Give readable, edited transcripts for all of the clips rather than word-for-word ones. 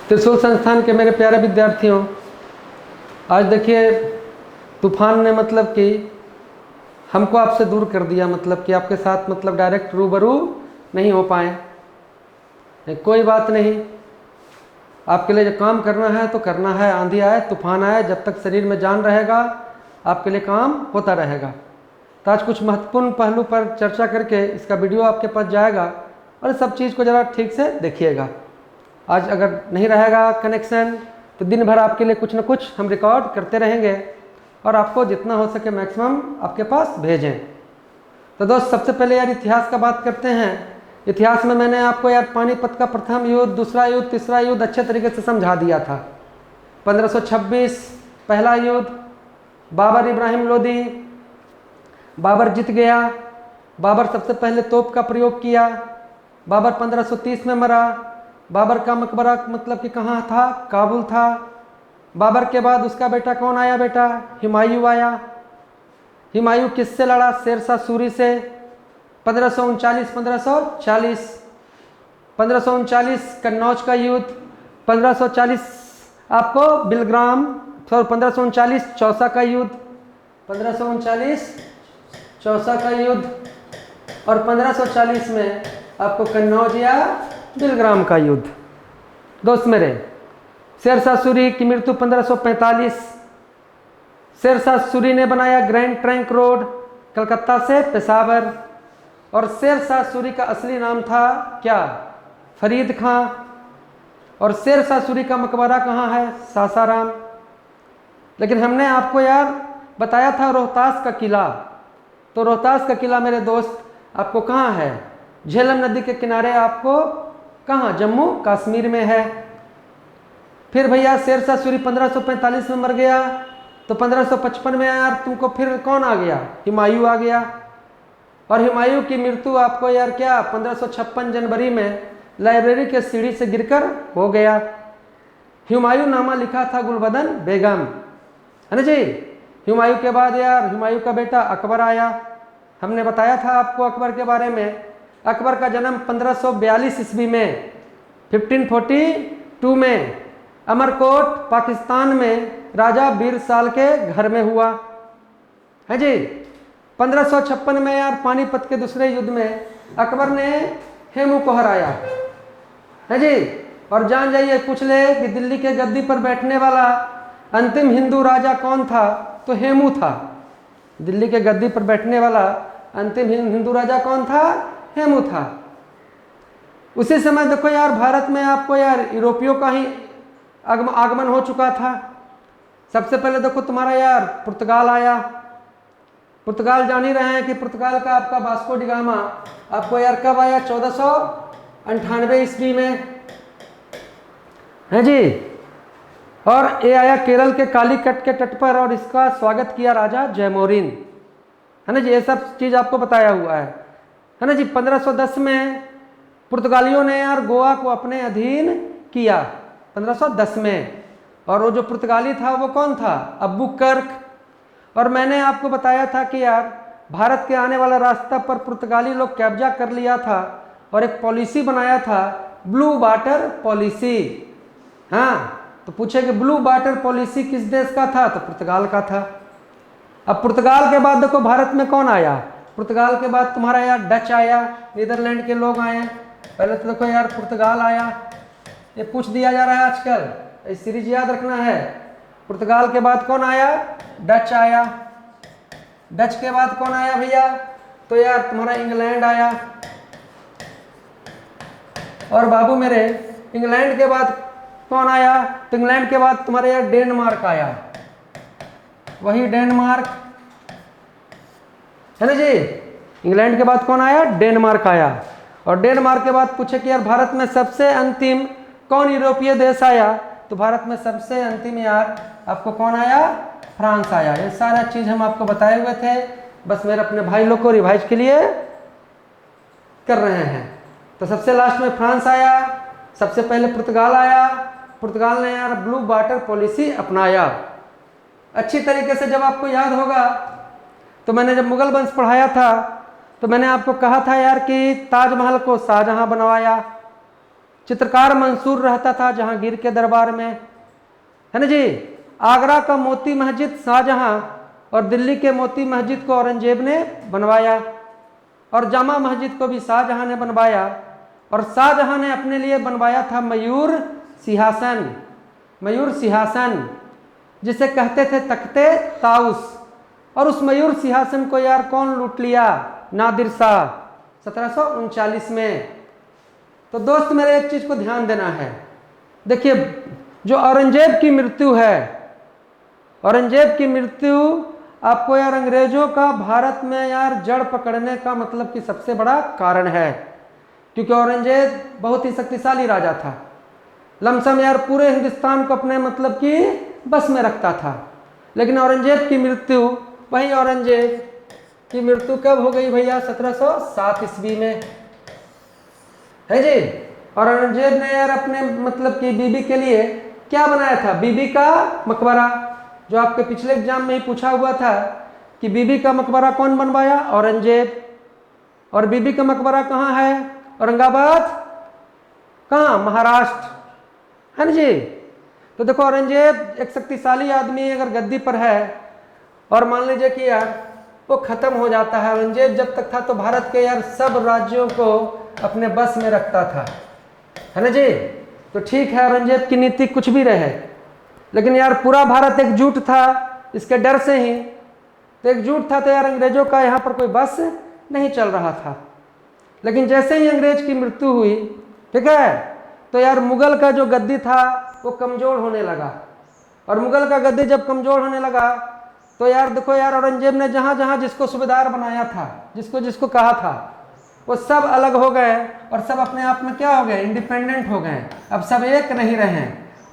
त्रिशूल संस्थान के मेरे प्यारे विद्यार्थियों, आज देखिए तूफान ने मतलब कि हमको आपसे दूर कर दिया, मतलब कि आपके साथ मतलब डायरेक्ट रूबरू नहीं हो पाए। कोई बात नहीं, आपके लिए जो काम करना है तो करना है। आंधी आए तूफान आए, जब तक शरीर में जान रहेगा आपके लिए काम होता रहेगा। तो आज कुछ महत्वपूर्ण पहलू पर चर्चा करके इसका वीडियो आपके पास जाएगा और सब चीज़ को ज़रा ठीक से देखिएगा। आज अगर नहीं रहेगा कनेक्शन तो दिन भर आपके लिए कुछ न कुछ हम रिकॉर्ड करते रहेंगे और आपको जितना हो सके मैक्सिमम आपके पास भेजें। तो दोस्त, सबसे पहले यार इतिहास का बात करते हैं। इतिहास में मैंने आपको यार पानीपत का प्रथम युद्ध, दूसरा युद्ध, तीसरा युद्ध अच्छे तरीके से समझा दिया था। 1526 पहला युद्ध, बाबर इब्राहिम लोदी, बाबर जीत गया। बाबर सबसे पहले तोप का प्रयोग किया। बाबर 1530 में मरा। बाबर का मकबरा मतलब कि कहाँ था? काबुल था। बाबर के बाद उसका बेटा कौन आया? बेटा हुमायूं आया। हुमायूं किससे लड़ा? शेरशाह सूरी से। 1539 कन्नौज का युद्ध। 1540 आपको बिलग्राम, 1539 चौसा का युद्ध, 1539 चौसा का युद्ध, और 1540 में आपको कन्नौज या बिलग्राम का युद्ध। दोस्त मेरे, शेरशाह सूरी की मृत्यु 1545। शेरशाह सूरी ने बनाया ग्रैंड ट्रंक रोड कलकत्ता से पेशावर। और शेरशाह सूरी का असली नाम था क्या? फरीद खां। और शेरशाह सूरी का मकबरा कहाँ है? सासाराम। लेकिन हमने आपको यार बताया था रोहतास का किला। तो रोहतास का किला मेरे दोस्त आपको कहाँ है? झेलम नदी के किनारे, आपको कहाँ? जम्मू कश्मीर में है। फिर भैया शेरशाह सूरी 1545 में मर गया, तो 1555 में यार तुमको फिर कौन आ गया? हुमायूं आ गया। और हुमायूं की मृत्यु आपको यार क्या 1556 जनवरी में लाइब्रेरी के सीढ़ी से गिरकर हो गया। हुमायूं नामा लिखा था गुलबदन बेगम, है ना जी। हुमायूं के बाद यार हुमायूं का बेटा अकबर आया। हमने बताया था आपको अकबर के बारे में। अकबर का जन्म 1542 ईस्वी में 1542 में अमरकोट पाकिस्तान में राजा बीर साल के घर में हुआ है जी। 1556 में यार पानीपत के दूसरे युद्ध में अकबर ने हेमू को हराया है जी। और जान जाइए, पूछ ले कि दिल्ली के गद्दी पर बैठने वाला अंतिम हिंदू राजा कौन था? तो हेमू था। दिल्ली के गद्दी पर बैठने वाला अंतिम हिंदू राजा कौन था? हेमू था। उसी समय देखो यार भारत में आपको यार यूरोपियों का ही आगमन हो चुका था। सबसे पहले देखो तुम्हारा यार पुर्तगाल आया। पुर्तगाल जान ही रहे हैं कि पुर्तगाल का आपका वास्को डी गामा आपको यार कब आया? 1498 ईस्वी में, है जी। और ये आया केरल के कालीकट के तट पर और इसका स्वागत किया राजा जयमोरिन, है ना जी। ये सब चीज़ आपको बताया हुआ है ना जी। 1510 में पुर्तगालियों ने यार गोवा को अपने अधीन किया 1510 में। और वो जो पुर्तगाली था वो कौन था? अल्बुकर्क। और मैंने आपको बताया था कि यार भारत के आने वाला रास्ता पर पुर्तगाली लोग कब्जा कर लिया था और एक पॉलिसी बनाया था, ब्लू वाटर पॉलिसी। हाँ, तो पूछे कि ब्लू वाटर पॉलिसी किस देश का था? तो पुर्तगाल का था। अब पुर्तगाल के बाद देखो भारत में कौन आया? पुर्तगाल के बाद तुम्हारा यार डच आया, नीदरलैंड के लोग आए। पहले तो देखो यार पुर्तगाल आया, ये पूछ दिया जा रहा है आजकल, इस सीरीज याद रखना है। पुर्तगाल के बाद कौन आया? डच आया। डच के बाद कौन आया भैया? तो यार तुम्हारा इंग्लैंड आया। और बाबू मेरे, इंग्लैंड के बाद कौन आया? तो इंग्लैंड के बाद तुम्हारे यार डेनमार्क आया। वही डेनमार्क, है ना जी। इंग्लैंड के बाद कौन आया? डेनमार्क आया। और डेनमार्क के बाद पूछे कि यार भारत में सबसे अंतिम कौन यूरोपीय देश आया? तो भारत में सबसे अंतिम यार आपको कौन आया? फ्रांस आया। ये सारा चीज़ हम आपको बताए हुए थे, बस मेरे अपने भाई लोग को रिवाइज के लिए कर रहे हैं। तो सबसे लास्ट में फ्रांस आया, सबसे पहले पुर्तगाल आया। पुर्तगाल ने यार ब्लू वाटर पॉलिसी अपनाया। अच्छी तरीके से जब आपको याद होगा तो मैंने जब मुगल वंश पढ़ाया था तो मैंने आपको कहा था यार कि ताजमहल को शाहजहां बनवाया, चित्रकार मंसूर रहता था जहांगीर के दरबार में, है ना जी। आगरा का मोती मस्जिद शाहजहां और दिल्ली के मोती मस्जिद को औरंगजेब ने बनवाया, और जामा मस्जिद को भी शाहजहां ने बनवाया। और शाहजहां ने अपने लिए बनवाया था मयूर सिंहासन, मयूर सिंहासन जिसे कहते थे तख्ते ताउस। और उस मयूर सिंहासन को यार कौन लूट लिया? नादिर शाह 1739 में। तो दोस्त मेरे एक चीज को ध्यान देना है, देखिए जो औरंगजेब की मृत्यु है, औरंगजेब की मृत्यु आपको यार अंग्रेजों का भारत में यार जड़ पकड़ने का मतलब कि सबसे बड़ा कारण है, क्योंकि औरंगजेब बहुत ही शक्तिशाली राजा था, लमसम यार पूरे हिंदुस्तान को अपने मतलब कि बस में रखता था। लेकिन औरंगजेब की मृत्यु, वही औरंगजेब की मृत्यु कब हो गई भैया? 1707 ईस्वी में, है जी। और औरंगजेब ने यार अपने मतलब कि बीबी के लिए क्या बनाया था? बीबी का मकबरा, जो आपके पिछले एग्जाम में ही पूछा हुआ था कि बीबी का मकबरा कौन बनवाया? औरंगजेब। और बीबी का मकबरा कहाँ है? औरंगाबाद, कहाँ? महाराष्ट्र, है ना जी। तो देखो औरंगजेब एक शक्तिशाली आदमी अगर गद्दी पर है और मान लीजिए कि यार वो खत्म हो जाता है। औरंगजेब जब तक था तो भारत के यार सब राज्यों को अपने बस में रखता था, है ना जी। तो ठीक है, औरंगजेब की नीति कुछ भी रहे, लेकिन यार पूरा भारत एकजुट था इसके डर से ही, तो एकजुट था तो यार अंग्रेजों का यहाँ पर कोई बस नहीं चल रहा था। लेकिन जैसे ही अंग्रेज की मृत्यु हुई, ठीक है, तो यार मुगल का जो गद्दी था वो कमजोर होने लगा। और मुगल का गद्दी जब कमजोर होने लगा तो यार देखो यार औरंगजेब ने जहाँ जहाँ जिसको सूबेदार बनाया था, जिसको जिसको कहा था, वो सब अलग हो गए और सब अपने आप में क्या हो गए? इंडिपेंडेंट हो गए। अब सब एक नहीं रहे,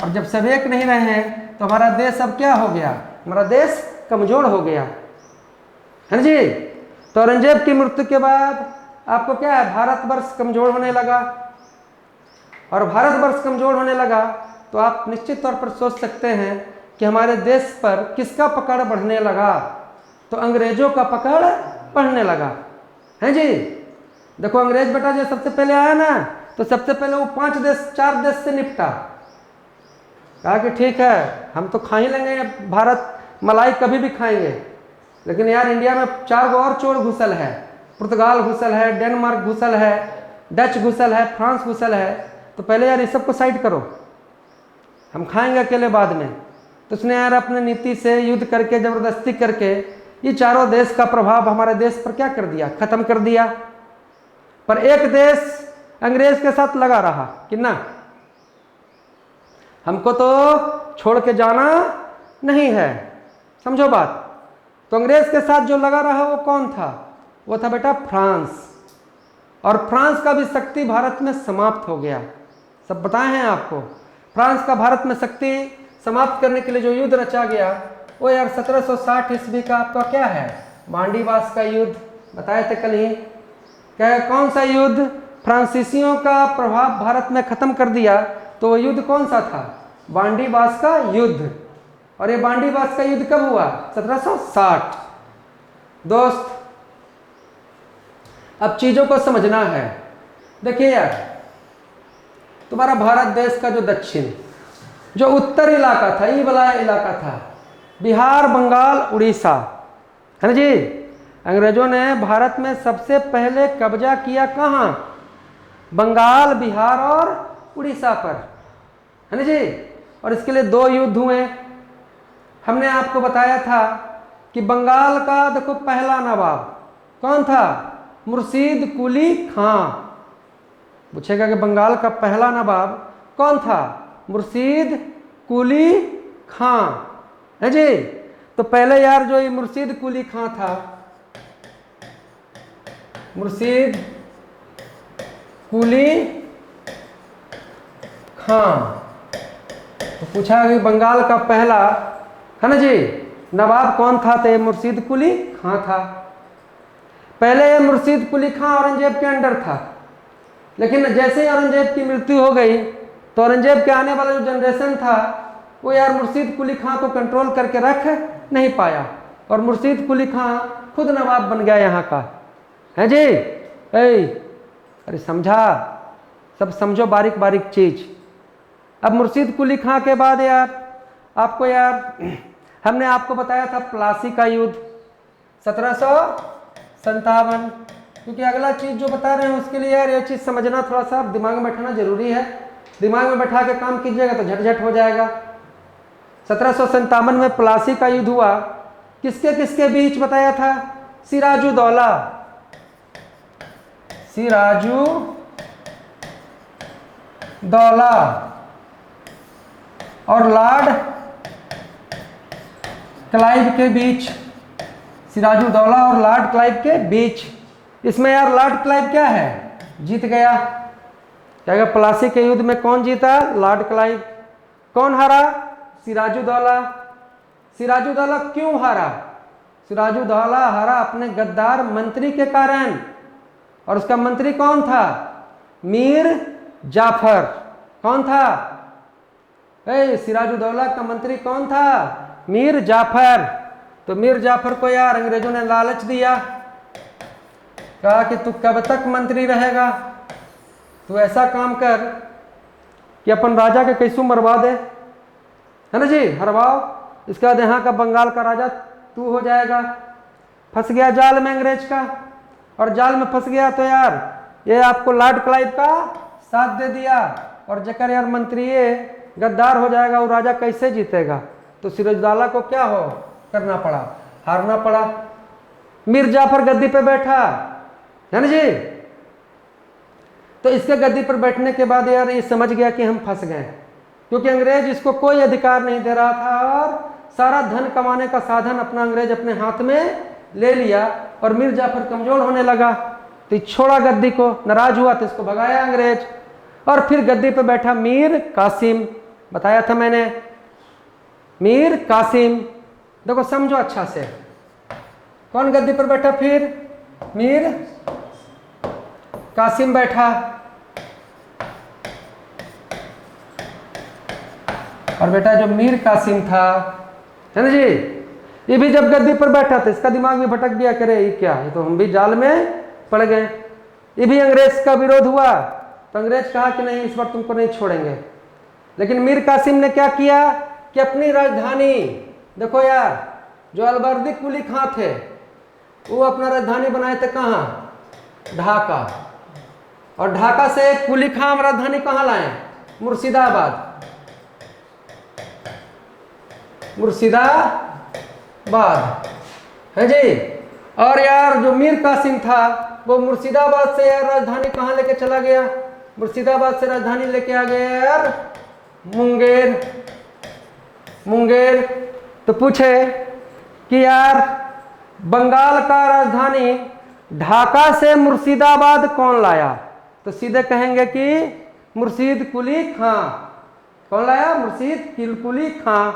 और जब सब एक नहीं रहे तो हमारा देश अब क्या हो गया? हमारा देश कमजोर हो गया, है ना जी। तो औरंगजेब की मृत्यु के बाद आपको क्या है? भारतवर्ष कमजोर होने लगा। और भारतवर्ष कमजोर होने लगा तो आप निश्चित तौर पर सोच सकते हैं कि हमारे देश पर किसका पकड़ बढ़ने लगा? तो अंग्रेजों का पकड़ बढ़ने लगा, है जी। देखो अंग्रेज बेटा जो सबसे पहले आया ना, तो सबसे पहले वो 5 देश 4 देश से निपटा। कहा कि ठीक है हम तो खा ही लेंगे भारत मलाई, कभी भी खाएंगे, लेकिन यार इंडिया में 4 गो और चोर घुसल है, पुर्तगाल घुसल है, डेनमार्क घुसल है, डच घुसल है, फ्रांस घुसल है, तो पहले यार इस सबको साइड करो, हम खाएंगे अकेले बाद में। तो उसने यार अपने नीति से युद्ध करके, जबरदस्ती करके ये चारों देश का प्रभाव हमारे देश पर क्या कर दिया? खत्म कर दिया। पर एक देश अंग्रेज के साथ लगा रहा कि ना, हमको तो छोड़ के जाना नहीं है, समझो बात। तो अंग्रेज के साथ जो लगा रहा वो कौन था? वो था बेटा फ्रांस। और फ्रांस का भी शक्ति भारत में समाप्त हो गया, सब बताए हैं आपको। फ्रांस का भारत में शक्ति समाप्त करने के लिए जो युद्ध रचा गया वो यार 1760 ईस्वी का आपका क्या है? मांडीवास का युद्ध, बताए थे कल ही। क्या कौन सा युद्ध फ्रांसीसियों का प्रभाव भारत में खत्म कर दिया? तो वो युद्ध कौन सा था? मांडीवास का युद्ध। और ये मांडीवास का युद्ध कब हुआ? 1760। दोस्त अब चीजों को समझना है। देखिए यार तुम्हारा भारत देश का जो दक्षिण, जो उत्तर इलाका था, ये वाला इलाका था, बिहार, बंगाल, उड़ीसा, है ना जी। अंग्रेजों ने भारत में सबसे पहले कब्जा किया कहाँ? बंगाल, बिहार और उड़ीसा पर, है ना जी। और इसके लिए 2 युद्ध हुए। हमने आपको बताया था कि बंगाल का देखो पहला नवाब कौन था? मुर्शीद कुली खां। पूछेगा कि बंगाल का पहला नवाब कौन था? मुर्शीद कुली खां, है जी। तो पहले यार जो ये मुर्शीद कुली खां था, मुर्शीद कुली खां, तो पूछा कि बंगाल का पहला, है ना जी, नवाब कौन था? तो मुर्शीद कुली खां था। पहले ये मुर्शीद कुली खां औरंगजेब के अंडर था, लेकिन जैसे ही औरंगजेब की मृत्यु हो गई तो औरंगजेब के आने वाला जो जनरेशन था वो यार मुर्शीद कुली खां को कंट्रोल करके रख नहीं पाया, और मुर्शीद कुली खां खुद नवाब बन गया यहाँ का, है जी। अरे समझा? सब समझो बारीक बारीक चीज। अब मुर्शीद कुली खां के बाद यार आपको यार हमने आपको बताया था प्लासी का युद्ध 1757, क्योंकि अगला चीज जो बता रहे हैं उसके लिए यार ये चीज समझना थोड़ा सा दिमाग में बैठाना जरूरी है। दिमाग में बैठा के काम कीजिएगा तो झट हो जाएगा। 1757 में प्लासी का युद्ध हुआ, किसके किसके बीच बताया था? सिराजुद्दौला, सिराजुद्दौला और लॉर्ड क्लाइव के बीच। सिराजुद्दौला और लॉर्ड क्लाइव के बीच। इसमें यार लॉर्ड क्लाइव क्या है? जीत गया। क्या प्लासी के युद्ध में कौन जीता? Lord Clive. कौन हारा? सिराजुद्दौला। सिराजुद्दौला क्यों हारा? सिराजुद्दौला हारा अपने गद्दार मंत्री के कारण। और उसका मंत्री कौन था? मीर जाफर। कौन था? सिराजुद्दौला का मंत्री कौन था? मीर जाफर। तो मीर जाफर को यार अंग्रेजों ने लालच दिया, कहा कि तू कब तक मंत्री रहेगा, तू ऐसा काम कर कि अपन राजा के कैसू मरवा दे, है ना जी, हरवाओ, इसके बाद यहाँ का बंगाल का राजा तू हो जाएगा। फंस गया जाल में अंग्रेज का, और जाल में फंस गया तो यार ये आपको लॉर्ड क्लाइव का साथ दे दिया, और जकर यार मंत्री ये गद्दार हो जाएगा, वो राजा कैसे जीतेगा? तो सिराजुद्दौला को क्या हो करना पड़ा? हारना पड़ा। मीर जाफर गद्दी पे बैठा, है ना जी। तो इसके गद्दी पर बैठने के बाद यार ये समझ गया कि हम फंस गए, क्योंकि अंग्रेज इसको कोई अधिकार नहीं दे रहा था, और सारा धन कमाने का साधन अपना अंग्रेज अपने हाथ में ले लिया, और मीर जाफर कमजोर होने लगा। तो छोड़ा गद्दी को, नाराज हुआ तो इसको भगाया अंग्रेज, और फिर गद्दी पे बैठा मीर कासिम। बताया था मैंने, मीर कासिम। देखो समझो अच्छा से, कौन गद्दी पर बैठा? फिर मीर कासिम बैठा। और बेटा जो मीर कासिम था, है ना जी, ये भी जब गद्दी पर बैठा था इसका दिमाग भी भटक गया, करे ये क्या, ये तो हम भी जाल में पड़ गए। ये भी अंग्रेज का विरोध हुआ, तो अंग्रेज कहा कि नहीं इस बार तुमको नहीं छोड़ेंगे। लेकिन मीर कासिम ने क्या किया कि अपनी राजधानी, देखो यार जो अलवर्दी कुली खां थे वो अपना राजधानी बनाए थे कहाँ? ढाका। और ढाका से कुली खां राजधानी कहाँ लाए? मुर्शिदाबाद। मुर्शिदाबाद है जी। और यार जो मीर कासिम था वो मुर्शिदाबाद से यार राजधानी कहाँ लेके चला गया? मुर्शिदाबाद से राजधानी लेके आ गया यार मुंगेर। मुंगेर। तो पूछे कि यार बंगाल का राजधानी ढाका से मुर्शिदाबाद कौन लाया? तो सीधे कहेंगे कि मुर्शीद कुली खां। कौन लाया? मुर्शीद कुली खां।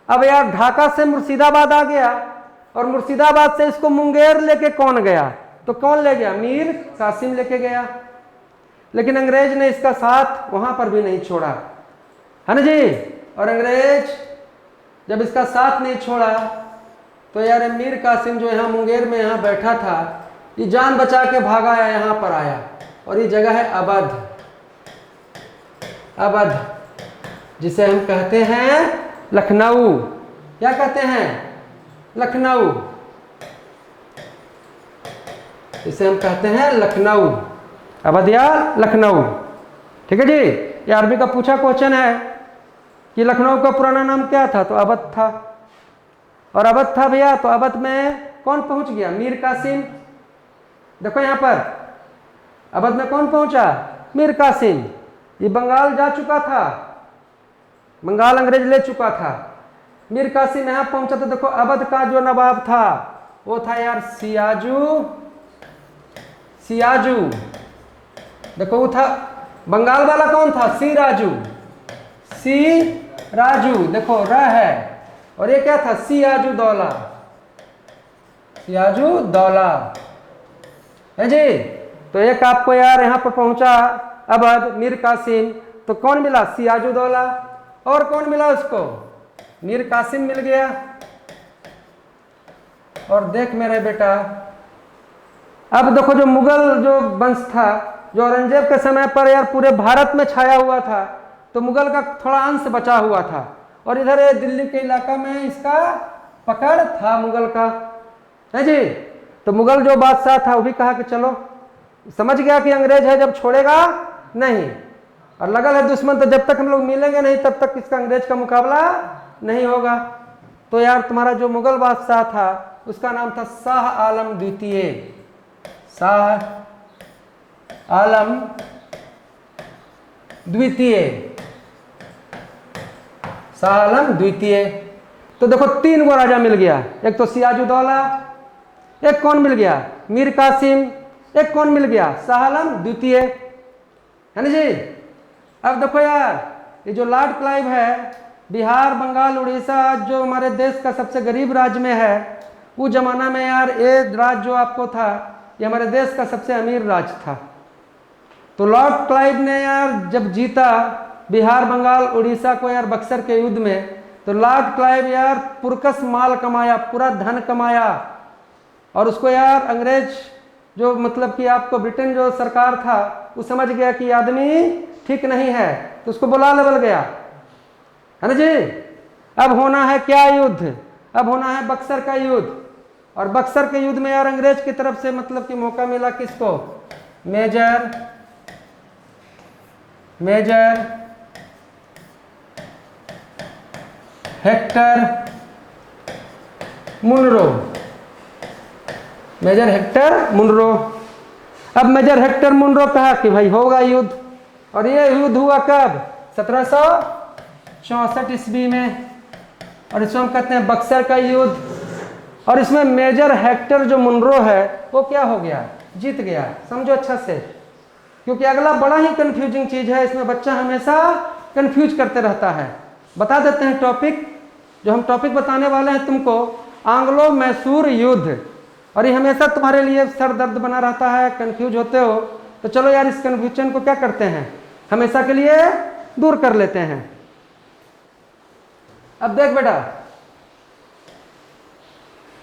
अब यार ढाका से मुर्शिदाबाद आ गया, और मुर्शिदाबाद से इसको मुंगेर लेके कौन गया? तो कौन ले गया? मीर कासिम लेके गया। लेकिन अंग्रेज ने इसका साथ वहां पर भी नहीं छोड़ा, है ना जी। और अंग्रेज जब इसका साथ नहीं छोड़ा तो यार मीर कासिम जो यहाँ मुंगेर में यहाँ बैठा था, ये जान बचा के भागा या यहाँ पर आया, और ये जगह है अवध। अवध जिसे हम कहते हैं लखनऊ। क्या कहते हैं? लखनऊ। इसे हम कहते हैं लखनऊ। अवध या लखनऊ, ठीक है जी। ये अरबी का पूछा क्वेश्चन है कि लखनऊ का पुराना नाम क्या था? तो अवध था। और अवध था भैया, तो अवध में कौन पहुंच गया? मीर कासिम। देखो यहां पर अवध में कौन पहुंचा? मीर कासिम। ये बंगाल जा चुका था, बंगाल अंग्रेज ले चुका था। मीर कासिम यहां पहुंचा तो देखो अवध का जो नवाब था वो था यार सियाजू। सियाजू। देखो वो था, बंगाल वाला कौन था? सिराजू। सिराजू, देखो र है, और ये क्या था? सियाजुद्दौला। सियाजुद्दौला है जी। तो एक आपको यार यहाँ पर पहुंचा अवध, मीर कासिम, तो कौन मिला? सियाजुद्दौला। और कौन मिला उसको? मीर कासिम मिल गया। और देख मेरे बेटा, अब देखो जो मुगल जो वंश था जो औरंगजेब के समय पर यार पूरे भारत में छाया हुआ था, तो मुगल का थोड़ा अंश बचा हुआ था, और इधर ये दिल्ली के इलाका में इसका पकड़ था मुगल का, है जी। तो मुगल जो बादशाह था वो भी कहा कि चलो, समझ गया कि अंग्रेज है, जब छोड़ेगा नहीं, और लगल है दुश्मन, तो जब तक हम लोग मिलेंगे नहीं तब तक इसका अंग्रेज का मुकाबला नहीं होगा। तो यार तुम्हारा जो मुगल बादशाह था उसका नाम था शाह आलम द्वितीय, शाह आलम द्वितीय, शाह आलम द्वितीय। तो देखो 3 गो राजा मिल गया, एक तो सिराजुद्दौला, एक कौन मिल गया, मीर कासिम, एक कौन मिल गया, शाह आलम द्वितीय, है ना जी। अब देखो यार, ये जो लॉर्ड क्लाइव है, बिहार, बंगाल, उड़ीसा जो हमारे देश का सबसे गरीब राज्य में है, उस जमाना में यार ये राज्य जो आपको था, ये हमारे देश का सबसे अमीर राज्य था। तो लॉर्ड क्लाइव ने यार जब जीता बिहार, बंगाल, उड़ीसा को यार बक्सर के युद्ध में, तो लॉर्ड क्लाइव यार पुरकस माल कमाया, पूरा धन कमाया, और उसको यार अंग्रेज जो मतलब कि आपको ब्रिटेन जो सरकार था वो समझ गया कि आदमी ठीक नहीं है, तो उसको बुला लेवल गया, है ना जी। अब होना है क्या युद्ध, अब होना है बक्सर का युद्ध, और बक्सर के युद्ध में यार अंग्रेज की तरफ से मतलब कि मौका मिला किसको, major Hector Munro, major Hector Munro. अब मेजर हेक्टर मुनरो कहा कि भाई होगा युद्ध, और ये युद्ध हुआ कब, 1764 ईस्वी में, और इसको हम कहते हैं बक्सर का युद्ध। और इसमें मेजर हेक्टर जो मुनरो है वो क्या हो गया, जीत गया, समझो अच्छा से, क्योंकि अगला बड़ा ही कंफ्यूजिंग चीज है, इसमें बच्चा हमेशा कंफ्यूज करते रहता है। बता देते हैं टॉपिक, जो हम टॉपिक बताने वाले हैं तुमको, आंग्लो मैसूर युद्ध, और ये हमेशा तुम्हारे लिए सर दर्द बना रहता है, कंफ्यूज होते हो। तो चलो यार इस कंफ्यूजन को क्या करते हैं, हमेशा के लिए दूर कर लेते हैं। अब देख बेटा,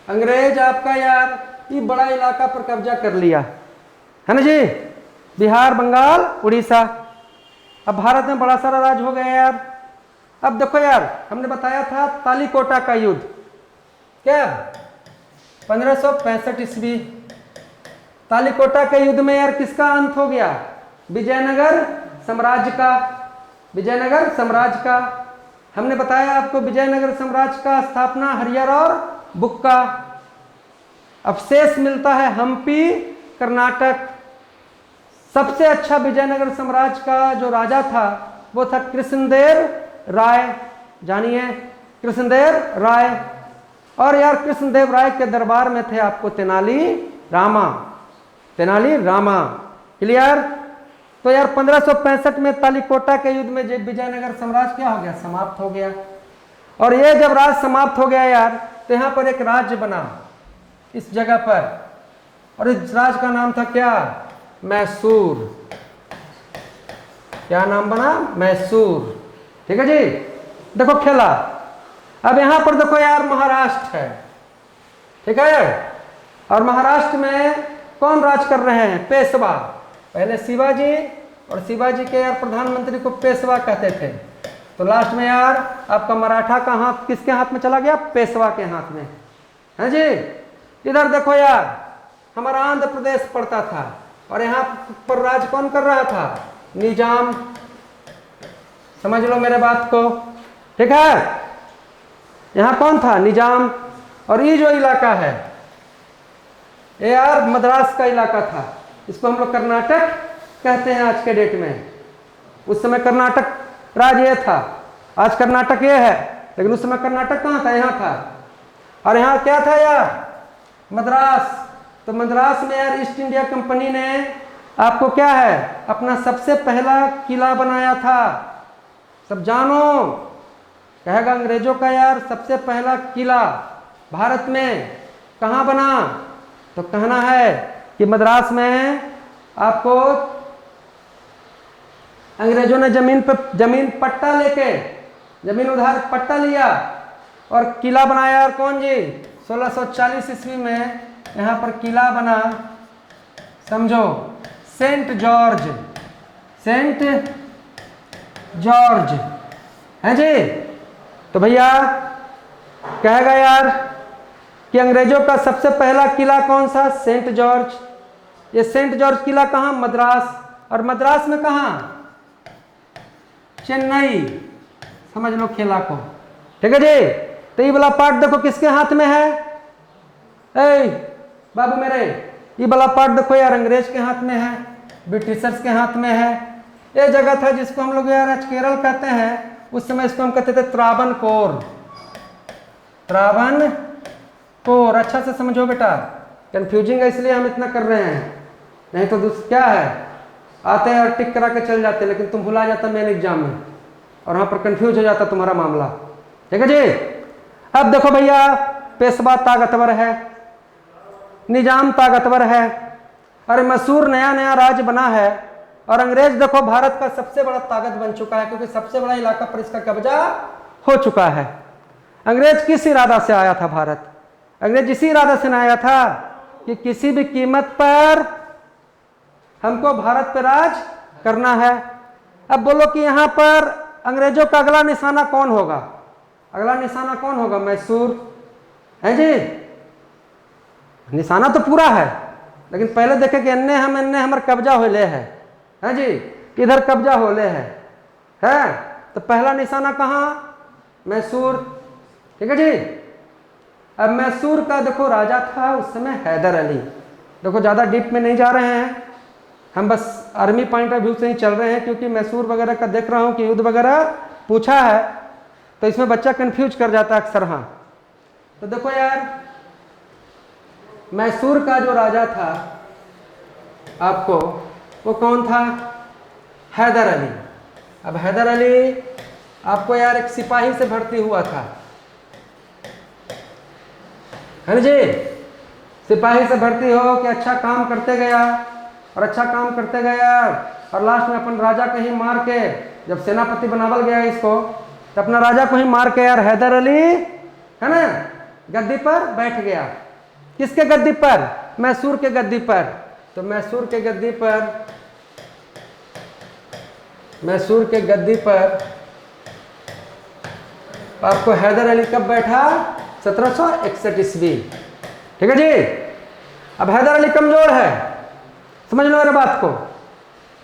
अंग्रेज आपका यार ये बड़ा इलाका पर कब्जा कर लिया, है ना जी, बिहार, बंगाल, उड़ीसा। अब भारत में बड़ा सारा राज्य हो गया यार। अब देखो यार, हमने बताया था तालीकोटा का युद्ध, क्या 1565 ईस्वी। तालीकोटा के युद्ध में यार किसका अंत हो गया, विजयनगर साम्राज्य का, विजयनगर साम्राज्य का। हमने बताया आपको विजयनगर साम्राज्य का स्थापना हरिहर और बुक्का। अब शेष मिलता है हम्पी, कर्नाटक। सबसे अच्छा विजयनगर साम्राज्य का जो राजा था वो था कृष्णदेव राय, जानिए कृष्णदेव राय। और यार कृष्णदेव राय के दरबार में थे आपको तेनाली रामा, तेनाली रामा, क्लियर। तो यार 1565 में तालीकोटा के युद्ध में विजयनगर साम्राज्य क्या हो गया, समाप्त हो गया। और ये जब राज्य समाप्त हो गया यार, तो यहाँ पर एक राज्य बना इस जगह पर, और इस राज्य का नाम था क्या, मैसूर। क्या नाम बना, मैसूर, ठीक है जी। देखो खेला। अब यहां पर देखो यार महाराष्ट्र है, ठीक है, और महाराष्ट्र में कौन राज कर रहे हैं, पेशवा। पहले शिवाजी, और शिवाजी के यार प्रधानमंत्री को पेशवा कहते थे। तो लास्ट में यार आपका मराठा का हाथ किसके हाथ में चला गया, पेशवा के हाथ में, है जी। इधर देखो यार हमारा आंध्र प्रदेश पड़ता था, और यहाँ पर राज कौन कर रहा था, निजाम। समझ लो मेरे बात को, ठीक है। यहाँ कौन था, निजाम। और ये जो इलाका है ये यार मद्रास का इलाका था, इसको हम लोग कर्नाटक कहते हैं आज के डेट में। उस समय कर्नाटक राज्य ये था, आज कर्नाटक ये है, लेकिन उस समय कर्नाटक कहाँ था, यहाँ था। और यहाँ क्या था यार, मद्रास। तो मद्रास में यार ईस्ट इंडिया कंपनी ने आपको क्या है, अपना सबसे पहला किला बनाया था। सब जानो, कहेगा अंग्रेजों का यार सबसे पहला किला भारत में कहाँ बना, तो कहना है कि मद्रास में आपको अंग्रेजों ने जमीन पट्टा लेके, जमीन उधार पट्टा लिया और किला बनाया। और कौन जी, 1640 ईस्वी में यहाँ पर किला बना, समझो सेंट जॉर्ज, सेंट जॉर्ज है जी। तो भैया कहेगा यार कि अंग्रेजों का सबसे पहला किला कौन सा? Saint George. ये सेंट जॉर्ज किला कहाँ? मद्रास। और मद्रास में कहाँ? चेन्नई। समझ लो खेला को, ठीक है जी। तो ये वाला पार्ट देखो किसके हाथ में है? ए बाबू मेरे, ये वाला पार्ट देखो यार अंग्रेज के हाथ में है, ब्रिटिशर्स के हाथ में है। ये जगह था जिसको हम लोग यार आज केरल कहते हैं, उस समय इसको हम कहते थे त्रावणकोर। त्रावणकोर, अच्छा से समझो बेटा, कंफ्यूजिंग है इसलिए हम इतना कर रहे हैं, नहीं तो क्या है आते हैं और टिक करा के चल जाते, लेकिन तुम भुला जाता मेन एग्जाम में और वहाँ पर कंफ्यूज हो जाता तुम्हारा मामला, ठीक है जी। अब देखो भैया पेशवा ताकतवर है, निजाम ताकतवर है, अरे मैसूर नया नया राज्य बना है और अंग्रेज देखो भारत का सबसे बड़ा ताकत बन चुका है, क्योंकि सबसे बड़ा इलाका पर इसका कब्जा हो चुका है। अंग्रेज किस इरादा से आया था भारत? अंग्रेज इसी इरादा से आया था कि किसी भी कीमत पर हमको भारत पर राज करना है। अब बोलो कि यहाँ पर अंग्रेजों का अगला निशाना कौन होगा? अगला निशाना कौन होगा? मैसूर है जी। निशाना तो पूरा है, लेकिन पहले देखे कि अन्य हमारे कब्जा हो ले है जी, इधर कब्जा हो ले है। तो पहला निशाना कहाँ? मैसूर, ठीक है जी। अब मैसूर का देखो राजा था उस समय हैदर अली। देखो ज़्यादा डीप में नहीं जा रहे हैं, हम बस आर्मी पॉइंट ऑफ व्यू से ही चल रहे हैं, क्योंकि मैसूर वगैरह का देख रहा हूँ कि युद्ध वगैरह पूछा है तो इसमें बच्चा कंफ्यूज कर जाता है अक्सर। हाँ तो देखो यार मैसूर का जो राजा था आपको वो कौन था? हैदर अली। अब हैदर अली आपको यार एक सिपाही से भर्ती हुआ था, है ना जी। सिपाही से भर्ती हो कि अच्छा काम करते गया और अच्छा काम करते गया और लास्ट में अपन राजा को ही मार के, जब सेनापति बनावल गया इसको, तो अपना राजा को ही मार के यार हैदर अली है ना गद्दी पर बैठ गया। किसके गद्दी पर? मैसूर के गद्दी पर। तो मैसूर के गद्दी पर आपको हैदर अली कब बैठा? 1761 ईस्वी, ठीक है जी। अब हैदर अली कमजोर है, समझ लो मेरे बात को,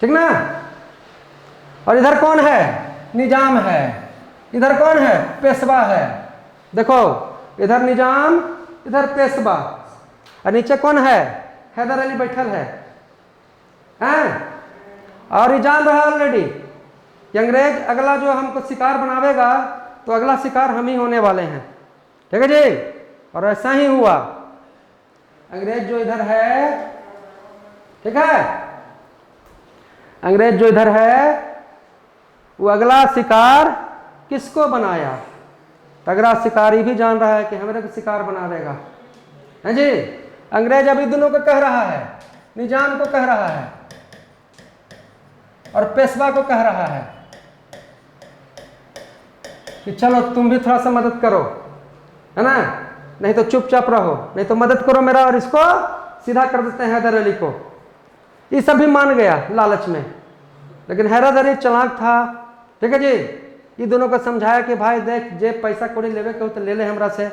ठीक ना। और इधर कौन है? निजाम है। इधर कौन है? पेशवा है। देखो इधर निजाम, इधर पेशवा, और नीचे कौन है? हैदर अली बैठल है हैं? और ये जान रहा ऑलरेडी कि अंग्रेज अगला जो हमको शिकार बनावेगा तो अगला शिकार हम ही होने वाले हैं, ठीक है जी। और ऐसा ही हुआ। अंग्रेज जो इधर है, ठीक है, अंग्रेज जो इधर है वो अगला शिकार किसको बनाया? अगला शिकारी भी जान रहा है कि हमारे को शिकार बनावेगा, है जी। अंग्रेज अभी दोनों को कह रहा है, निजाम को कह रहा है और पेशवा को कह रहा है कि चलो तुम भी थोड़ा सा मदद करो, है ना, नहीं तो चुपचाप रहो, नहीं तो मदद करो मेरा और इसको सीधा कर देते हैं हैदर अली को। ये सब भी मान गया लालच में, लेकिन हैदर अली चालाक था, ठीक है जी। ये दोनों को समझाया कि भाई देख जे पैसा कौड़ी लेवे के हो तो ले ले हमरा से,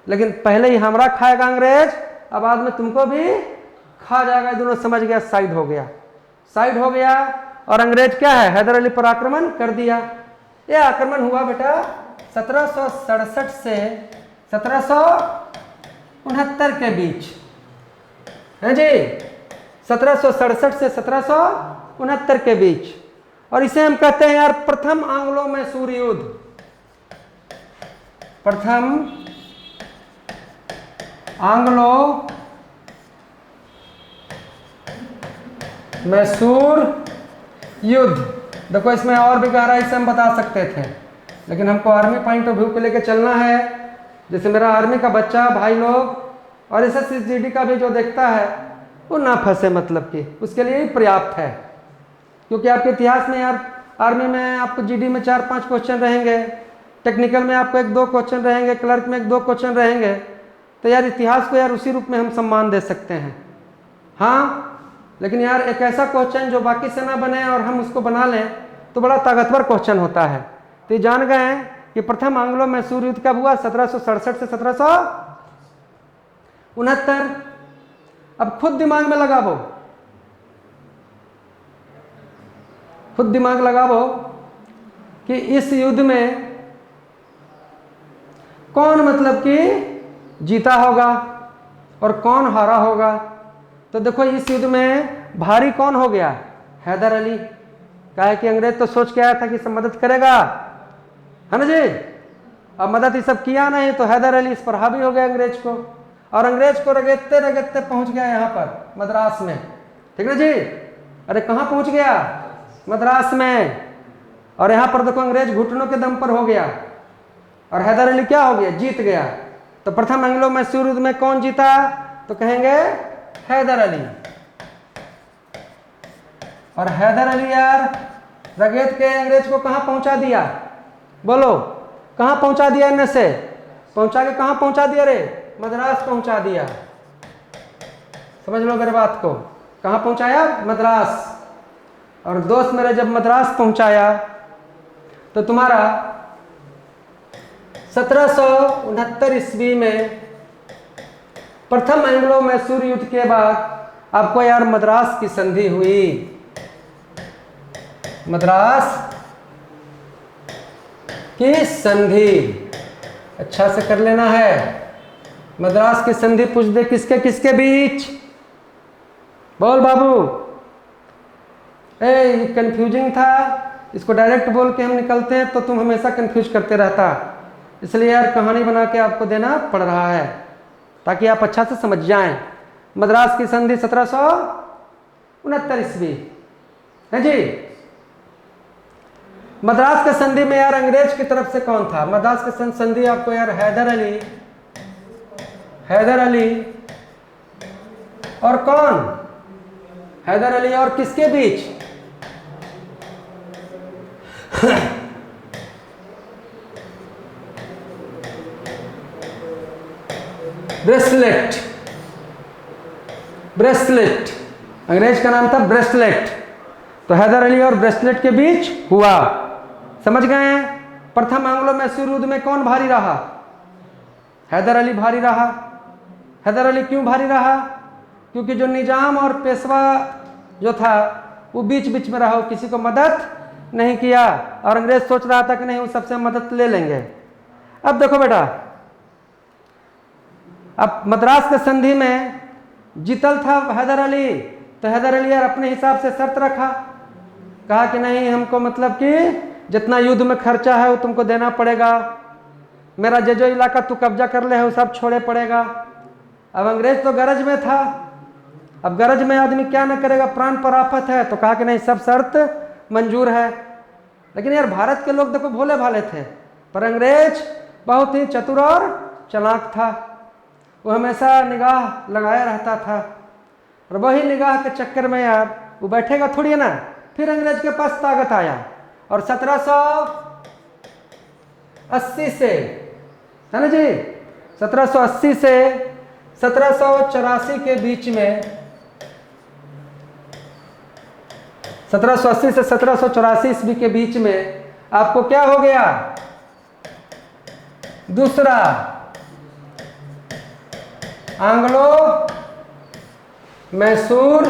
लेकिन पहले ही हमरा खाएगा अंग्रेज, अब बाद में तुमको भी खा जाएगा। ये दोनों समझ गया, साइड हो गया, साइड हो गया। और अंग्रेज क्या है? हैदर अली पर आक्रमण कर दिया। ये आक्रमण हुआ बेटा 1767 से 1769 के बीच, है जी। 1767 से 1769 के बीच। और इसे हम कहते हैं यार प्रथम आंग्लो मैसूर युद्ध। प्रथम आंग्लो मैसूर युद्ध। देखो इसमें और भी गहराई से हम बता सकते थे, लेकिन हमको आर्मी पॉइंट ऑफ व्यू को लेकर चलना है। जैसे मेरा आर्मी का बच्चा भाई लोग और SSGD का भी जो देखता है वो ना फंसे, मतलब कि उसके लिए ही पर्याप्त है। क्योंकि आपके इतिहास में यार आर्मी में आपको GD में 4-5 क्वेश्चन रहेंगे, टेक्निकल में आपको 1-2 क्वेश्चन रहेंगे, क्लर्क में 1-2 क्वेश्चन रहेंगे। तो यार इतिहास को यार उसी रूप में हम सम्मान दे सकते हैं। हाँ लेकिन यार एक ऐसा क्वेश्चन जो बाकी से ना बने और हम उसको बना लें तो बड़ा ताकतवर क्वेश्चन होता है। तो ये जान गए हैं कि प्रथम एंग्लो मैसूर युद्ध कब हुआ? 1767 से 1769। अब खुद दिमाग में लगाओ, खुद दिमाग लगाओ कि इस युद्ध में कौन मतलब कि जीता होगा और कौन हारा होगा। तो देखो इस युद्ध में भारी कौन हो गया? हैदर अली। कहा कि अंग्रेज तो सोच के आया था कि सब मदद करेगा, है ना जी। अब मदद ये सब किया नहीं तो हैदर अली इस पर हावी हो गया अंग्रेज को, और अंग्रेज को रगड़ते रगड़ते पहुंच गया यहाँ पर मद्रास में, ठीक ना जी। अरे कहाँ पहुंच गया? मद्रास में। और यहाँ पर देखो अंग्रेज घुटनों के दम पर हो गया और हैदर अली क्या हो गया? जीत गया। तो प्रथम एंग्लो मैसूर युद्ध में कौन जीता? तो कहेंगे हैदर अली। और हैदर अली यार रगेत के अंग्रेज को कहां पहुंचा दिया? बोलो कहां पहुंचा दिया? इनमें से पहुंचा के कहां पहुंचा दिया? रे मद्रास पहुंचा दिया। समझ लो मेरे बात को, कहां पहुंचाया? मद्रास। और दोस्त मेरे जब मद्रास पहुंचाया तो तुम्हारा 1769 ईस्वी में प्रथम एंग्लो मैसूर युद्ध के बाद आपको यार मद्रास की संधि हुई। मद्रास की संधि अच्छा से कर लेना है। मद्रास की संधि पूछ दे किसके किसके बीच? बोल बाबू। ये कंफ्यूजिंग था, इसको डायरेक्ट बोल के हम निकलते हैं तो तुम हमेशा कंफ्यूज करते रहता, इसलिए यार कहानी बना के आपको देना पड़ रहा है ताकि आप अच्छा से समझ जाएं। मद्रास की संधि 1769 ईस्वी है जी। मद्रास के संधि में यार अंग्रेज की तरफ से कौन था? मद्रास के संधि आपको यार हैदर अली और कौन? हैदर अली और किसके बीच? ब्रेसलेट, अंग्रेज का नाम था ब्रेसलेट। तो हैदर अली और ब्रेसलेट के बीच हुआ। समझ गए हैं? प्रथम एंग्लो मैसूर युद्ध में कौन भारी रहा? हैदर अली भारी रहा। हैदर अली क्यों भारी रहा? क्योंकि जो निजाम और पेशवा जो था वो बीच बीच में रहा, किसी को मदद नहीं किया, और अंग्रेज सोच रहा था कि नहीं वो सबसे मदद ले लेंगे। अब देखो बेटा, अब मद्रास के संधि में जीतल था हैदर अली, तो हैदर अली यार अपने हिसाब से शर्त रखा, कहा कि नहीं हमको मतलब कि जितना युद्ध में खर्चा है वो तुमको देना पड़ेगा, मेरा जो इलाका तू कब्जा कर ले है वो सब छोड़े पड़ेगा। अब अंग्रेज तो गरज में था, अब गरज में आदमी क्या न करेगा, प्राण पर आफत है, तो कहा कि नहीं सब शर्त मंजूर है। लेकिन यार भारत के लोग देखो भोले भाले थे, पर अंग्रेज बहुत ही चतुर और चालाक था, वो हमेशा निगाह लगाया रहता था, और वही निगाह के चक्कर में यार वो बैठेगा थोड़ी है ना। फिर अंग्रेज के पास ताकत आया और 1780 से, है ना जी, 1780 से 1784 के बीच में, 1780 से 1784 ईस्वी के बीच में आपको क्या हो गया? दूसरा एंग्लो मैसूर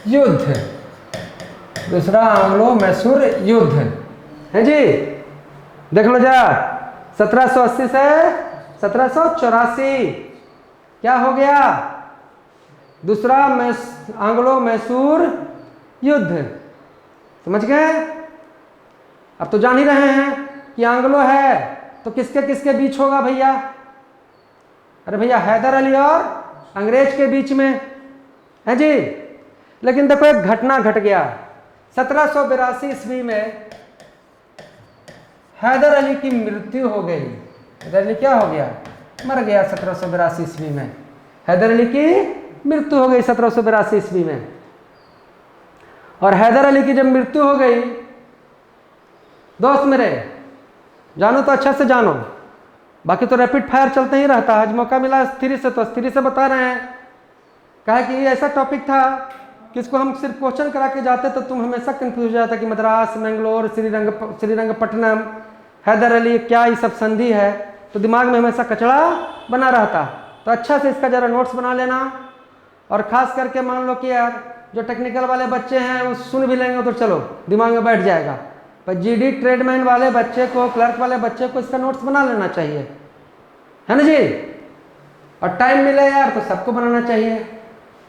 युद्ध, दूसरा एंग्लो मैसूर युद्ध है जी। देख लो जा, 1780 से 1784 क्या हो गया? दूसरा एंग्लो मैसूर युद्ध। समझ गए? अब तो जान ही रहे हैं कि एंग्लो है तो किसके किसके बीच होगा भैया? अरे भैया हैदर अली और अंग्रेज के बीच में है जी। लेकिन देखो एक घटना घट गया, 1782 ईस्वी में हैदर अली की मृत्यु हो गई। हैदर अली क्या हो गया? मर गया 1782 ईस्वी में। हैदर अली की मृत्यु हो गई 1782 ईस्वी में। और हैदर अली की जब मृत्यु हो गई, दोस्त मेरे जानो तो अच्छा से जानो, बाकी तो रैपिड फायर चलते ही रहता है, आज मौका मिला स्थिर से तो स्थिर से बता रहे हैं। कहा कि ये ऐसा टॉपिक था कि इसको हम सिर्फ क्वेश्चन करा के जाते तो तुम हमेशा कंफ्यूज हो जाता कि मद्रास, मैंगलोर, श्रीरंगपट्टनम, हैदर अली, क्या ये सब संधि है, तो दिमाग में हमेशा कचड़ा बना रहता। तो अच्छा से इसका ज़रा नोट्स बना लेना, और ख़ास करके मान लो कि यार जो टेक्निकल वाले बच्चे हैं वो सुन भी लेंगे तो चलो दिमाग में बैठ जाएगा, पर जीडी ट्रेडमैन वाले बच्चे को, क्लर्क वाले बच्चे को इसका नोट्स बना लेना चाहिए, है ना जी। और टाइम मिले यार तो सबको बनाना चाहिए,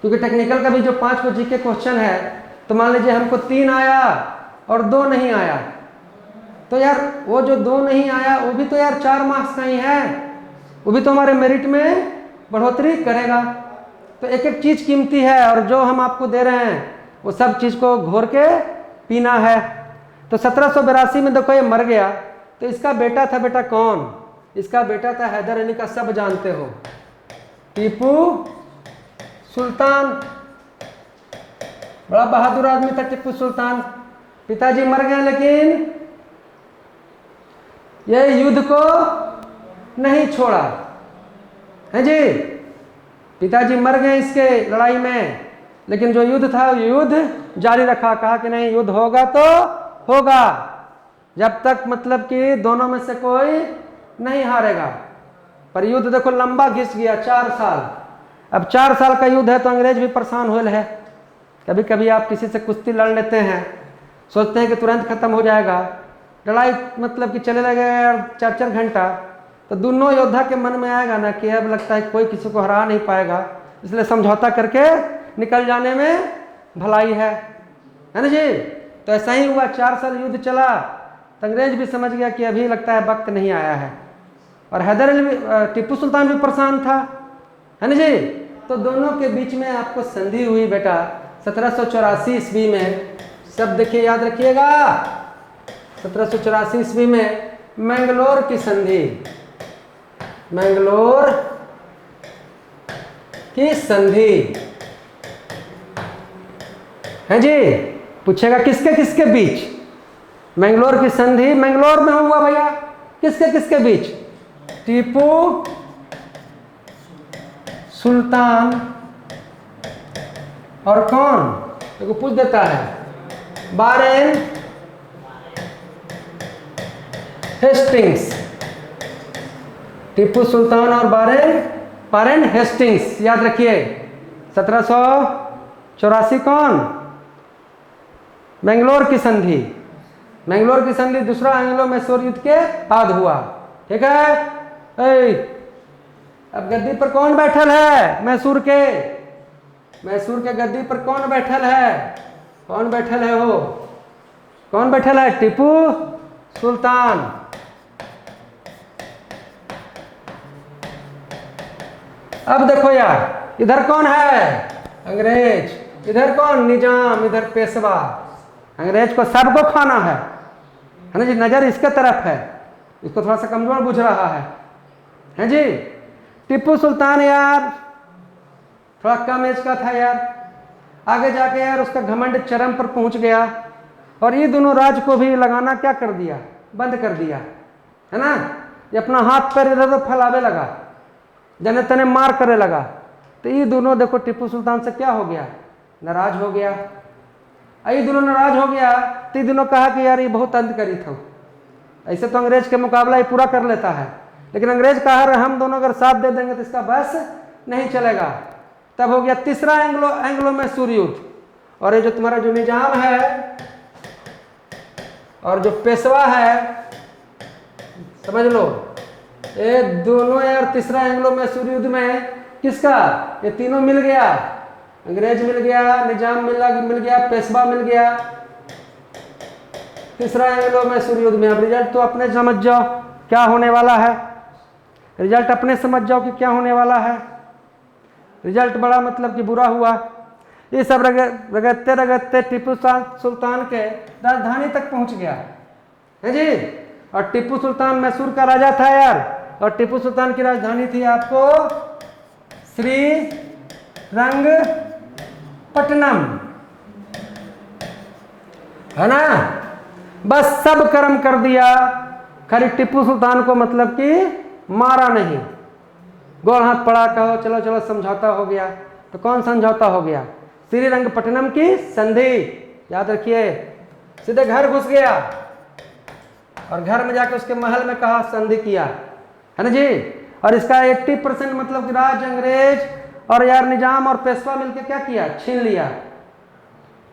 क्योंकि टेक्निकल का भी जो 5 को जीके क्वेश्चन है, तो मान लीजिए हमको 3 आया और 2 नहीं आया, तो यार वो जो 2 नहीं आया वो भी तो यार 4 मार्क्स का ही है, वो भी तो हमारे मेरिट में बढ़ोतरी करेगा। तो एक एक चीज़ कीमती है, और जो हम आपको दे रहे हैं वो सब चीज़ को घोर के पीना है। तो 1782 में देखो ये मर गया, तो इसका बेटा था, बेटा कौन, इसका बेटा था हैदर अली का, सब जानते हो, टीपू सुल्तान। बड़ा बहादुर आदमी था टीपू सुल्तान। पिताजी मर गए लेकिन ये युद्ध को नहीं छोड़ा, है जी। पिताजी मर गए इसके लड़ाई में, लेकिन जो युद्ध था युद्ध जारी रखा, कहा कि नहीं युद्ध होगा तो होगा, जब तक मतलब कि दोनों में से कोई नहीं हारेगा। पर युद्ध देखो लंबा घिस गया, 4 साल। अब 4 साल का युद्ध है तो अंग्रेज भी परेशान हुए है। कभी कभी आप किसी से कुश्ती लड़ लेते हैं, सोचते हैं कि तुरंत खत्म हो जाएगा, लड़ाई मतलब कि चले लगे 4-4 घंटा, तो दोनों योद्धा के मन में आएगा ना कि अब लगता है कोई किसी को हरा नहीं पाएगा, इसलिए समझौता करके निकल जाने में भलाई है ना जी। तो ऐसा ही हुआ, 4 साल युद्ध चला, तो अंग्रेज भी समझ गया कि अभी लगता है वक्त नहीं आया है, और हैदर अली भी, टीपू सुल्तान भी परेशान था, है ना जी। तो दोनों के बीच में आपको संधि हुई बेटा 1784 ईस्वी में। सब देखिए याद रखिएगा, 1784 ईस्वी में मैंगलोर की संधि, मैंगलोर की संधि है जी। पूछेगा किसके किसके बीच, मैंगलोर की संधि मैंगलोर में हुआ भैया, किसके किसके बीच, टीपू सुल्तान और कौन, देखो पूछ देता है, वारेन हेस्टिंग्स, टीपू सुल्तान और वारेन हेस्टिंग्स, याद रखिए। 1784 कौन, मैंगलोर की संधि, मैंगलोर की संधि दूसरा एंग्लो मैसूर युद्ध के बाद हुआ, ठीक है। अब गद्दी पर कौन बैठल है, मैसूर के गद्दी पर कौन बैठल है, कौन बैठल है, वो कौन बैठल है, टीपू सुल्तान। अब देखो यार, इधर कौन है, अंग्रेज, इधर कौन, निजाम, इधर पेशवा। अंग्रेज को सबको खाना है ना जी, नजर इसके तरफ है, इसको थोड़ा सा कमजोर बुझ रहा है जी। टीपू सुल्तान यार थोड़ा कम एज का था यार, आगे जाके यार उसका घमंड चरम पर पहुंच गया, और ये दोनों राज को भी लगाना क्या कर दिया, बंद कर दिया, है ना। ये अपना हाथ पैर इधर उधर फैलावे लगा, जने तने मार करे लगा। तो ये दोनों देखो टीपू सुल्तान से क्या हो गया, नाराज हो गया। ये दोनों नाराज हो गया, तो ये दोनों कहा कि यार ये बहुत अंतकरी था, ऐसे तो अंग्रेज के मुकाबला ये पूरा कर लेता है, लेकिन अंग्रेज कहा रहे हम दोनों अगर साथ दे देंगे तो इसका बस नहीं चलेगा। तब हो गया तीसरा एंग्लो मैसूर युद्ध, और ये जो तुम्हारा जो निजाम है और जो पेशवा है, समझ लो ये दोनों यार तीसरा एंग्लो मैसूर युद्ध में किसका, ये तीनों मिल गया, अंग्रेज मिल गया, निजाम मिल गया, पेशवा मिल गया, तीसरा एंग्लो मैसूर युद्ध में। अब रिजल्ट तो अपने समझ जाओ क्या होने वाला है, रिजल्ट अपने समझ जाओ कि क्या होने वाला है। रिजल्ट बड़ा मतलब कि बुरा हुआ। ये सब रगड़ते रगड़ते टीपू सुल्तान के राजधानी तक पहुंच गया है जी। और टीपू सुल्तान मैसूर का राजा था यार, और टीपू सुल्तान की राजधानी थी आपको श्रीरंगपट्टनम, है ना। बस सब कर्म कर दिया, खाली टीपू सुल्तान को मतलब कि मारा नहीं, गोड़ हाथ पड़ा, कहो चलो चलो समझौता हो गया, तो कौन समझौता हो गया? श्रीरंगपट्टनम की संधि। याद रखिए, सीधे घर घुस गया और घर में जाकर उसके महल में कहा संधि किया, है ना जी। और इसका 80% मतलब कि राज अंग्रेज और यार निजाम और पेशवा मिलकर क्या किया? छीन लिया।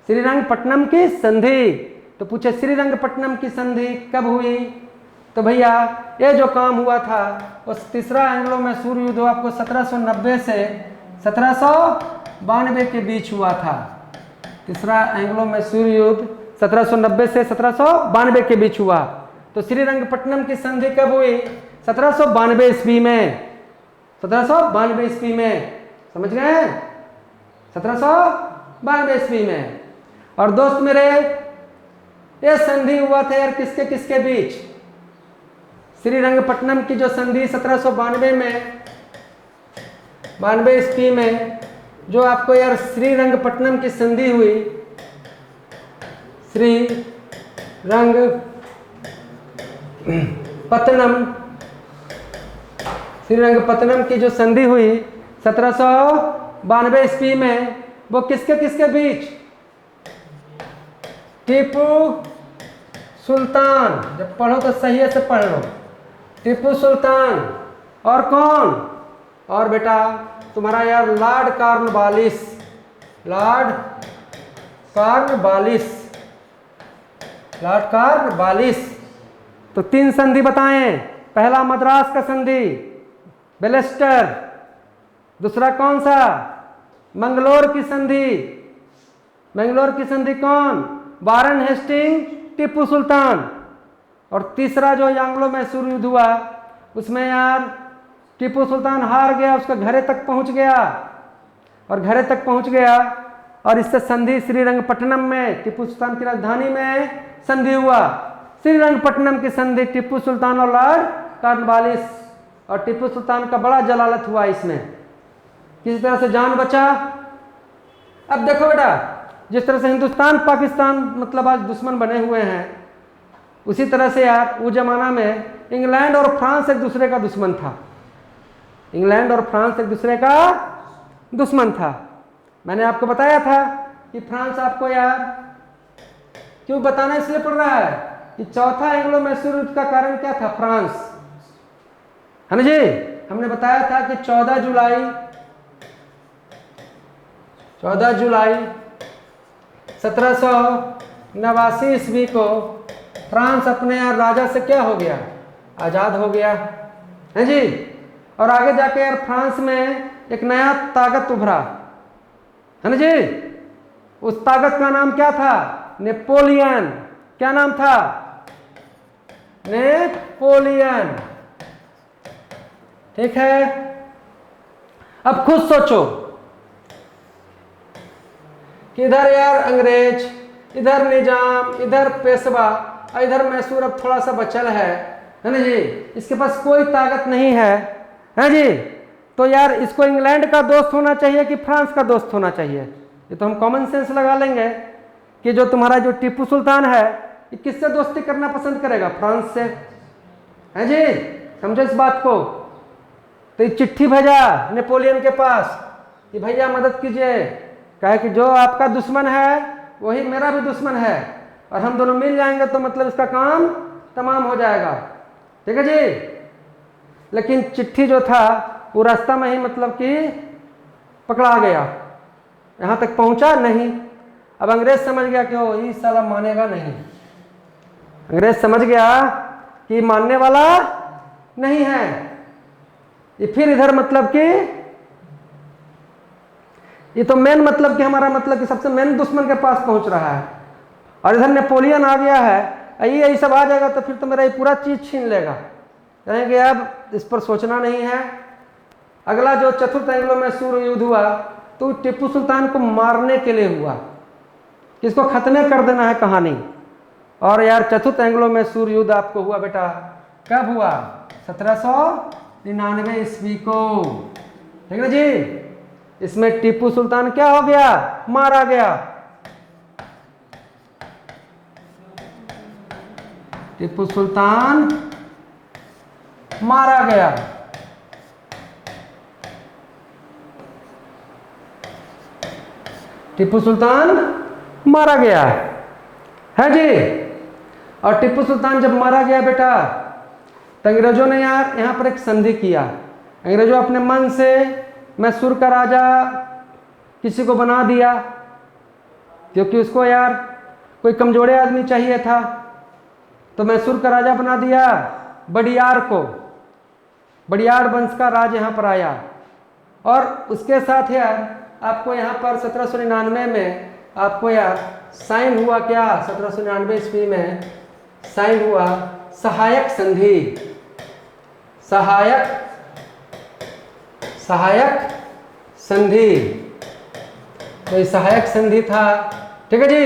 श्रीरंगपट्टनम की संधि। तो पूछे श्रीरंगपट्टनम की संधि कब हुई? तो भैया ये जो काम हुआ था वो तीसरा एंग्लो मैसूर युद्ध आपको 1790 से 1792 के बीच हुआ था। तीसरा एंग्लो मैसूर युद्ध 1790 से 1792 के बीच हुआ। तो श्रीरंगपट्टनम की संधि कब हुई? 1792 ईस्वी में। 1792 ईस्वी में, समझ गए? 1792 ईस्वी में। और दोस्त मेरे, ये संधि हुआ था यार किसके किसके बीच? श्रीरंगपट्टनम की जो संधि 1792 में, 92 ईस्वी में जो आपको यार श्रीरंगपट्टनम की संधि हुई, श्रीरंगपट्टनम की जो संधि हुई 1792 ईस्वी में, वो किसके किसके बीच? टीपू सुल्तान, जब पढ़ो तो सही से पढ़ लो, टीपू सुल्तान और कौन? और बेटा तुम्हारा यार Lord Cornwallis, Lord Cornwallis, Lord Cornwallis. तो 3 संधि बताएं। पहला मद्रास का संधि बेलेस्टर, दूसरा कौन सा? मंगलोर की संधि। मंगलोर की संधि कौन? वारन हेस्टिंग, टीपू सुल्तान। और तीसरा जो एंग्लो मैसूर युद्ध हुआ उसमें यार टीपू सुल्तान हार गया, उसका घरे तक पहुंच गया, और घरे तक पहुंच गया और इससे संधि श्रीरंगपट्टनम में, टीपू सुल्तान की राजधानी में संधि हुआ। श्रीरंगपट्टनम की संधि टीपू सुल्तान और लॉर्ड कॉर्नवालिस, और टीपू सुल्तान का बड़ा जलालत हुआ इसमें, किसी तरह से जान बचा। अब देखो बेटा, जिस तरह से हिंदुस्तान पाकिस्तान मतलब आज दुश्मन बने हुए हैं, उसी तरह से यार उस जमाना में इंग्लैंड और फ्रांस एक दूसरे का दुश्मन था। इंग्लैंड और फ्रांस एक दूसरे का दुश्मन था। मैंने आपको बताया था कि फ्रांस आपको यार क्यों बताना इसलिए पड़ रहा है कि चौथा एंग्लो मैसूर युद्ध का कारण क्या था? फ्रांस, है ना जी। हमने बताया था कि 14 जुलाई 1789 ईस्वी को फ्रांस अपने यार राजा से क्या हो गया? आज़ाद हो गया, है जी। और आगे जाके यार फ्रांस में एक नया ताकत उभरा, है ना जी। उस ताकत का नाम क्या था? नेपोलियन। क्या नाम था? नेपोलियन। ठीक है। अब खुद सोचो कि इधर यार अंग्रेज, इधर निजाम, इधर पेशवा, और इधर मैसूर अब थोड़ा सा बचल है ना जी। इसके पास कोई ताकत नहीं है जी। तो यार इसको इंग्लैंड का दोस्त होना चाहिए कि फ्रांस का दोस्त होना चाहिए? ये तो हम कॉमन सेंस लगा लेंगे कि जो तुम्हारा जो टीपू सुल्तान है ये किससे दोस्ती करना पसंद करेगा? फ्रांस से, है जी। समझो इस बात को। तो ये चिट्ठी भेजा नेपोलियन के पास कि भैया मदद कीजिए, कहे कि जो आपका दुश्मन है वही मेरा भी दुश्मन है, और हम दोनों मिल जाएंगे तो मतलब इसका काम तमाम हो जाएगा। ठीक है जी। लेकिन चिट्ठी जो था वो रास्ता में ही मतलब कि पकड़ा गया, यहाँ तक पहुँचा नहीं। अब अंग्रेज समझ गया कि ओ ये साला मानेगा नहीं। अंग्रेज समझ गया कि मानने वाला नहीं है। ये फिर इधर मतलब कि ये तो मेन मतलब कि हमारा मतलब कि सबसे मेन दुश्मन के पास पहुंच रहा है, और इधर नेपोलियन आ गया है। यही सब आ जाएगा तो फिर तो मेरा ये पूरा चीज छीन लेगा। कहेंगे अब इस पर सोचना नहीं है। अगला जो चतुर्थ एंग्लो मैसूर युद्ध हुआ तो टीपू सुल्तान को मारने के लिए हुआ, किसको खत्म कर देना है कहानी। और यार चतुर्थ एंग्लो मैसूर युद्ध आपको हुआ बेटा कब हुआ? 1799 ईस्वी को। ठीक है जी। इसमें टीपू सुल्तान क्या हो गया? मारा गया। टीपू सुल्तान मारा गया। टीपू सुल्तान मारा गया है जी। और टीपू सुल्तान जब मारा गया बेटा, तो अंग्रेजों ने यार यहाँ पर एक संधि किया। अंग्रेजों अपने मन से मैसूर का राजा किसी को बना दिया, क्योंकि उसको यार कोई कमजोरे आदमी चाहिए था, तो मैसूर का राजा बना दिया बड़ियार को। बड़ियार वंश का राज यहाँ पर आया। और उसके साथ यार आपको यहाँ पर 1799 में आपको यार साइन हुआ क्या, 1799 ईस्वी में साइन हुआ सहायक संधि। सहायक संधि, तो ये सहायक संधि था। ठीक है जी।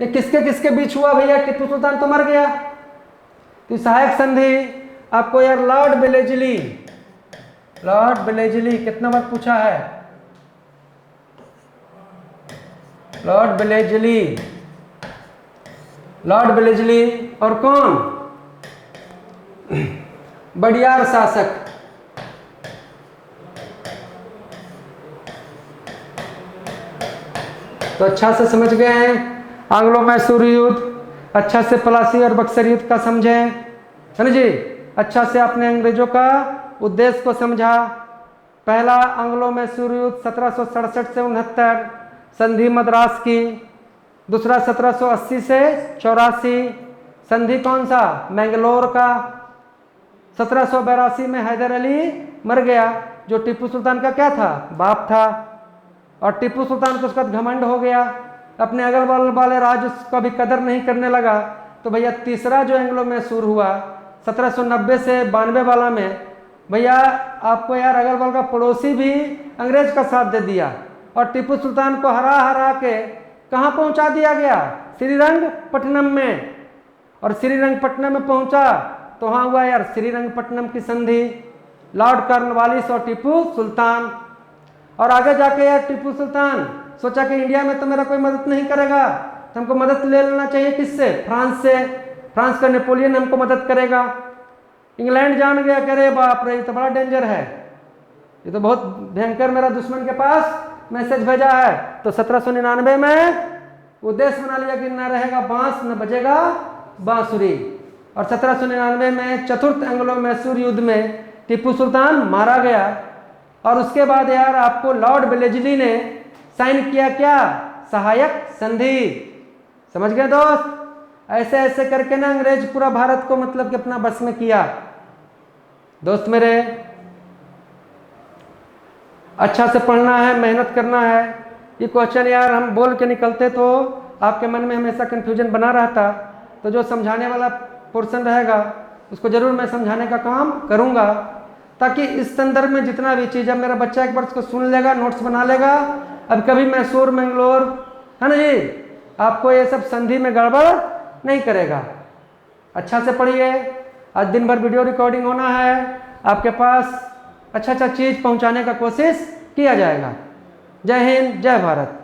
ये किसके किसके बीच हुआ भैया? टीपू सुल्तान तो मर गया, तो सहायक संधि आपको यार लॉर्ड बेलेजली, लॉर्ड बेलेजली कितना बार पूछा है? लॉर्ड बेलेजली, लॉर्ड बेलेजली और कौन? बड़ियार शासक। तो अच्छा से समझ गए हैं आंग्लो मैसूर युद्ध, अच्छा से प्लासी और बक्सर युद्ध का समझे, है ना जी। अच्छा से आपने अंग्रेजों का उद्देश्य को समझा। पहला आंग्लो मैसूर युद्ध 1767 से 69, संधि मद्रास की। दूसरा 1780 से 84, संधि कौन सा? मैंगलोर का। 1782 में हैदर अली मर गया, जो टीपू सुल्तान का क्या था? बाप था। और टीपू सुल्तान को उसका घमंड हो गया, अपने अगल बगल वाले राज्य का भी कदर नहीं करने लगा। तो भैया तीसरा जो एंग्लो मैसूर हुआ 1790 से 92 वाला में, भैया आपको यार अगल बगल का पड़ोसी भी अंग्रेज का साथ दे दिया, और टीपू सुल्तान को हरा हरा के कहाँ पहुंचा दिया गया? श्रीरंगपट्टनम में। और श्रीरंगपट्टनम में पहुंचा तो वहाँ हुआ यार श्रीरंगपट्टनम की संधि, लॉर्ड कॉर्नवालिस और टीपू सुल्तान। और आगे जाके यार टीपू सुल्तान सोचा कि इंडिया में तो मेरा कोई मदद नहीं करेगा, तो हमको मदद ले लेना चाहिए किससे? फ्रांस से। फ्रांस का नेपोलियन हमको मदद करेगा। इंग्लैंड जान गया, कह रहे बाप रे ये तो बड़ा डेंजर है, ये तो बहुत भयंकर मेरा दुश्मन के पास मैसेज भेजा है। तो 1799 में उद्देश्य बना लिया कि न रहेगा बांस न बजेगा बांसुरी। और 1799 में चतुर्थ एंग्लो मैसूर युद्ध में टीपू सुल्तान मारा गया। और उसके बाद यार आपको लॉर्ड बेलेजली ने साइन किया क्या? सहायक संधि। समझ गए दोस्त? ऐसे ऐसे करके ना अंग्रेज पूरा भारत को मतलब कि अपना बस में किया। दोस्त मेरे अच्छा से पढ़ना है, मेहनत करना है। ये क्वेश्चन यार हम बोल के निकलते तो आपके मन में हमेशा कंफ्यूजन बना रहता, तो जो समझाने वाला पोर्शन रहेगा उसको जरूर मैं समझाने का काम करूंगा, ताकि इस संदर्भ में जितना भी चीज़ है मेरा बच्चा एक बार उसको सुन लेगा, नोट्स बना लेगा। अब कभी मैसूर मैंगलोर, है ना जी, आपको ये सब संधि में गड़बड़ नहीं करेगा। अच्छा से पढ़िए। आज दिन भर वीडियो रिकॉर्डिंग होना है, आपके पास अच्छा अच्छा चीज़ पहुंचाने का कोशिश किया जाएगा। जय हिंद, जय भारत।